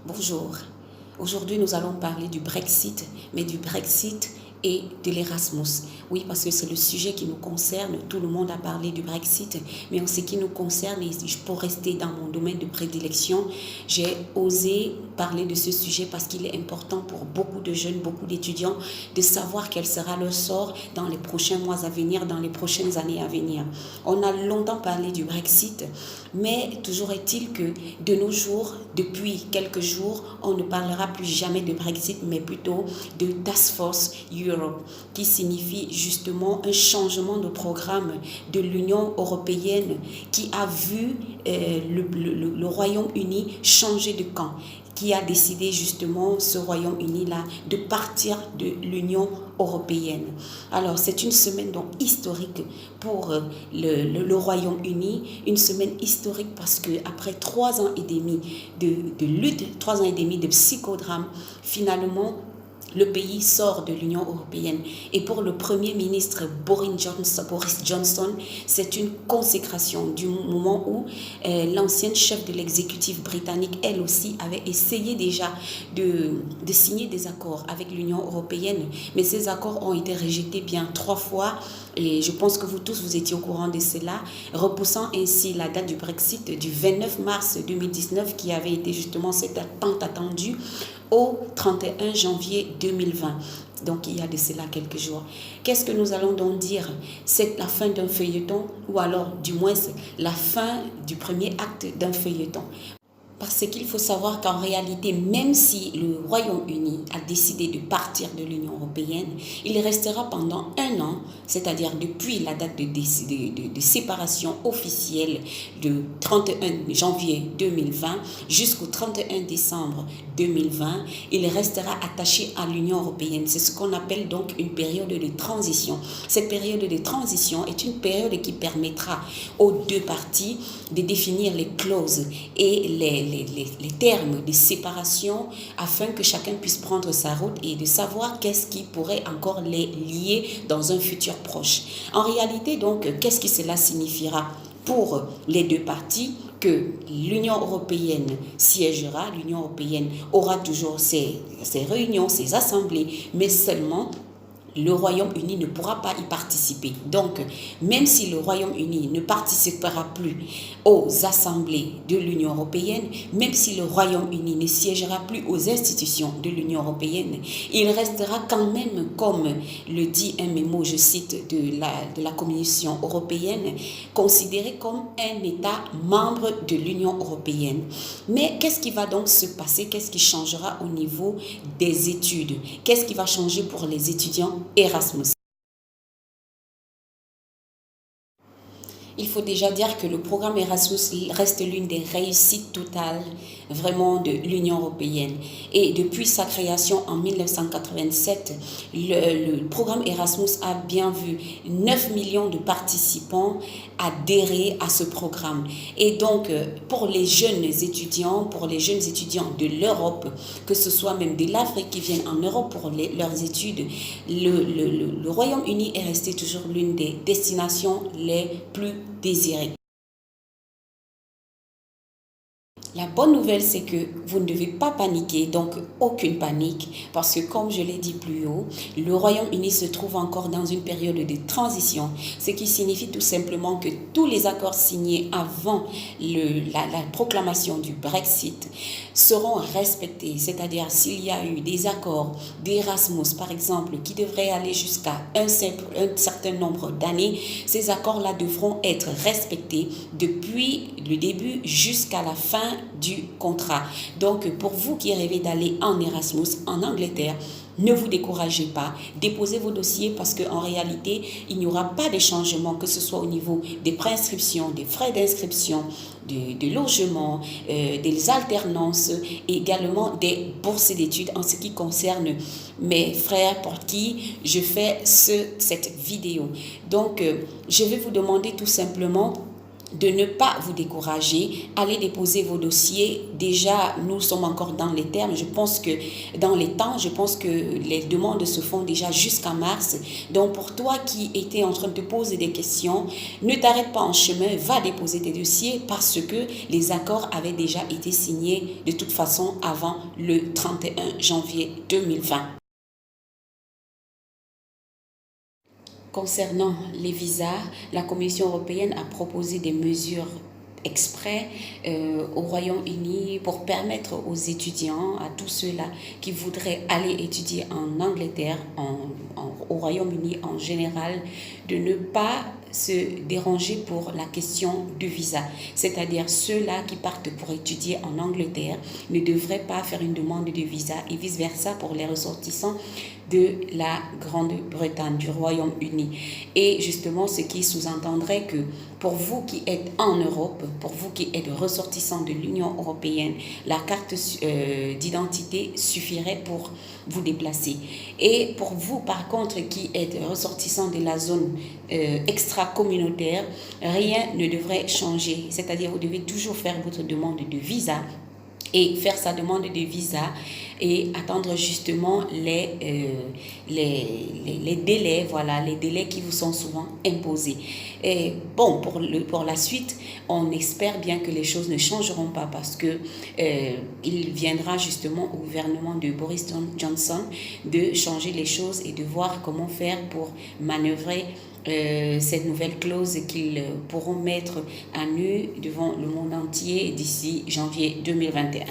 Bonjour. Aujourd'hui, nous allons parler du Brexit, mais du Brexit et de l'Erasmus. Oui, parce que c'est le sujet qui nous concerne. Tout le monde a parlé du Brexit, mais en ce qui nous concerne, et pour rester dans mon domaine de prédilection, j'ai osé parler de ce sujet parce qu'il est important pour beaucoup de jeunes, beaucoup d'étudiants, de savoir quel sera leur sort dans les prochains mois à venir, dans les prochaines années à venir. On a longtemps parlé du Brexit, mais toujours est-il que de nos jours, depuis quelques jours, on ne parlera plus jamais de Brexit, mais plutôt de Task Force Europe, qui signifie justement un changement de programme de l'Union européenne qui a vu le Royaume-Uni changer de camp, qui a décidé justement, ce Royaume-Uni-là, de partir de l'Union européenne. Alors, c'est une semaine donc historique pour le Royaume-Uni, une semaine historique parce qu'après 3 ans et demi de lutte, 3 ans et demi de psychodrame, finalement, le pays sort de l'Union européenne. Et pour le Premier ministre Boris Johnson, c'est une consécration du moment où l'ancienne chef de l'exécutif britannique, elle aussi, avait essayé déjà de signer des accords avec l'Union européenne. Mais ces accords ont été rejetés bien 3 fois. Et je pense que vous tous, vous étiez au courant de cela, repoussant ainsi la date du Brexit du 29 mars 2019, qui avait été justement cette tant attendue, au 31 janvier 2020. Donc, il y a de cela quelques jours. Qu'est-ce que nous allons donc dire? C'est la fin d'un feuilleton, ou alors, du moins, la fin du premier acte d'un feuilleton. Parce qu'il faut savoir qu'en réalité, même si le Royaume-Uni a décidé de partir de l'Union européenne, il restera pendant 1 an, c'est-à-dire depuis la date de séparation officielle de 31 janvier 2020 jusqu'au 31 décembre 2020, il restera attaché à l'Union européenne. C'est ce qu'on appelle donc une période de transition. Cette période de transition est une période qui permettra aux deux parties de définir les clauses et les termes de séparation afin que chacun puisse prendre sa route et de savoir qu'est-ce qui pourrait encore les lier dans un futur proche. En réalité, donc, qu'est-ce que cela signifiera pour les deux parties? Que l'Union européenne siégera, l'Union européenne aura toujours ses réunions, ses assemblées, mais seulement le Royaume-Uni ne pourra pas y participer. Donc, même si le Royaume-Uni ne participera plus aux assemblées de l'Union européenne, même si le Royaume-Uni ne siégera plus aux institutions de l'Union européenne, il restera quand même, comme le dit un mémo, je cite, de la Commission européenne, considéré comme un État membre de l'Union européenne. Mais qu'est-ce qui va donc se passer? Qu'est-ce qui changera au niveau des études? Qu'est-ce qui va changer pour les étudiants Erasmus? Il faut déjà dire que le programme Erasmus reste l'une des réussites totales vraiment de l'Union européenne. Et depuis sa création en 1987, le programme Erasmus a bien vu 9 millions de participants adhérer à ce programme. Et donc, pour les jeunes étudiants de l'Europe, que ce soit même de l'Afrique qui viennent en Europe pour leurs études, le Royaume-Uni est resté toujours l'une des destinations les plus désirées. La bonne nouvelle, c'est que vous ne devez pas paniquer, donc aucune panique, parce que comme je l'ai dit plus haut, le Royaume-Uni se trouve encore dans une période de transition, ce qui signifie tout simplement que tous les accords signés avant la proclamation du Brexit seront respectés, c'est-à-dire s'il y a eu des accords d'Erasmus, par exemple, qui devraient aller jusqu'à un certain nombre d'années, ces accords-là devront être respectés depuis le début jusqu'à la fin du contrat. Donc, pour vous qui rêvez d'aller en Erasmus, en Angleterre, ne vous découragez pas, déposez vos dossiers parce qu'en réalité, il n'y aura pas de changement, que ce soit au niveau des préinscriptions, des frais d'inscription, de logement, des alternances, et également des bourses d'études en ce qui concerne mes frères pour qui je fais cette vidéo. Donc, je vais vous demander tout simplement de ne pas vous décourager. Allez déposer vos dossiers. Déjà, nous sommes encore dans les termes. Je pense que dans les temps, je pense que les demandes se font déjà jusqu'en mars. Donc, pour toi qui étais en train de te poser des questions, ne t'arrête pas en chemin. Va déposer tes dossiers parce que les accords avaient déjà été signés de toute façon avant le 31 janvier 2020. Concernant les visas, la Commission européenne a proposé des mesures exprès au Royaume-Uni pour permettre aux étudiants, à tous ceux-là qui voudraient aller étudier en Angleterre, au Royaume-Uni en général, de ne pas se déranger pour la question du visa. C'est-à-dire ceux-là qui partent pour étudier en Angleterre ne devraient pas faire une demande de visa et vice-versa pour les ressortissants de la Grande-Bretagne, du Royaume-Uni. Et justement, ce qui sous-entendrait que pour vous qui êtes en Europe, pour vous qui êtes ressortissants de l'Union européenne, la carte d'identité suffirait pour vous déplacer. Et pour vous, par contre, qui êtes ressortissants de la zone extra-communautaire, rien ne devrait changer. C'est-à-dire, vous devez toujours faire votre demande de visa et faire sa demande de visa et attendre justement les délais, voilà, les délais qui vous sont souvent imposés. Et bon, pour la suite, on espère bien que les choses ne changeront pas parce que il viendra justement au gouvernement de Boris Johnson de changer les choses et de voir comment faire pour manœuvrer cette nouvelle clause qu'ils pourront mettre à nu devant le monde entier d'ici janvier 2021.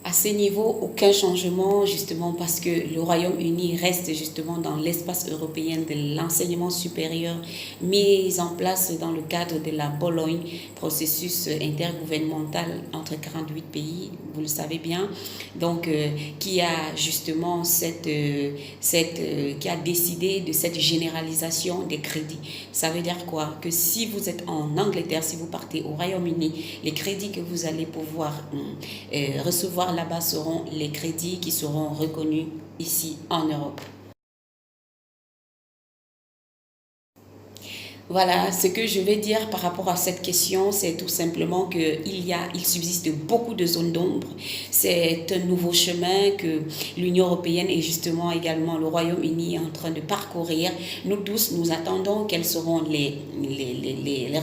À ce niveau, aucun changement, justement parce que le Royaume-Uni reste justement dans l'espace européen de l'enseignement supérieur mis en place dans le cadre de la Bologne, processus intergouvernemental entre 48 pays, vous le savez bien, donc qui a justement qui a décidé de cette généralisation des crédits. Ça veut dire quoi? Que si vous êtes en Angleterre, si vous partez au Royaume-Uni, les crédits que vous allez pouvoir recevoir là-bas seront les crédits qui seront reconnus ici en Europe. Voilà, ce que je vais dire par rapport à cette question, c'est tout simplement qu'il subsiste beaucoup de zones d'ombre. C'est un nouveau chemin que l'Union européenne et justement également le Royaume-Uni est en train de parcourir. Nous tous, nous attendons quelles seront les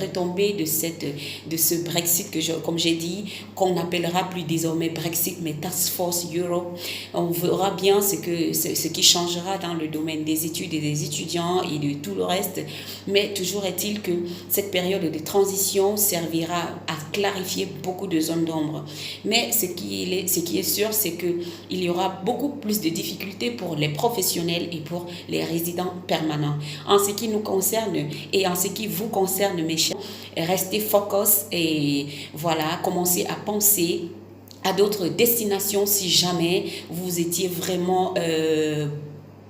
retombées de ce Brexit comme j'ai dit, qu'on n'appellera plus désormais Brexit, mais Task Force Europe. On verra bien ce qui changera dans le domaine des études et des étudiants et de tout le reste, mais toujours est-il que cette période de transition servira à clarifier beaucoup de zones d'ombre. Mais ce qui est sûr, c'est qu'il y aura beaucoup plus de difficultés pour les professionnels et pour les résidents permanents. En ce qui nous concerne et en ce qui vous concerne, mes chers, restez focus et voilà, commencez à penser à d'autres destinations si jamais vous étiez vraiment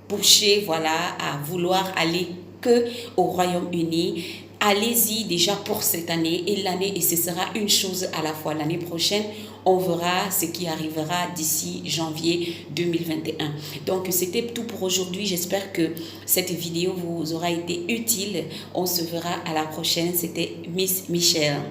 poussé, voilà, à vouloir aller que au Royaume-Uni. Allez-y déjà pour cette année et ce sera une chose à la fois. L'année prochaine, on verra ce qui arrivera d'ici janvier 2021. Donc, c'était tout pour aujourd'hui. J'espère que cette vidéo vous aura été utile. On se verra à la prochaine. C'était Miss Michelle.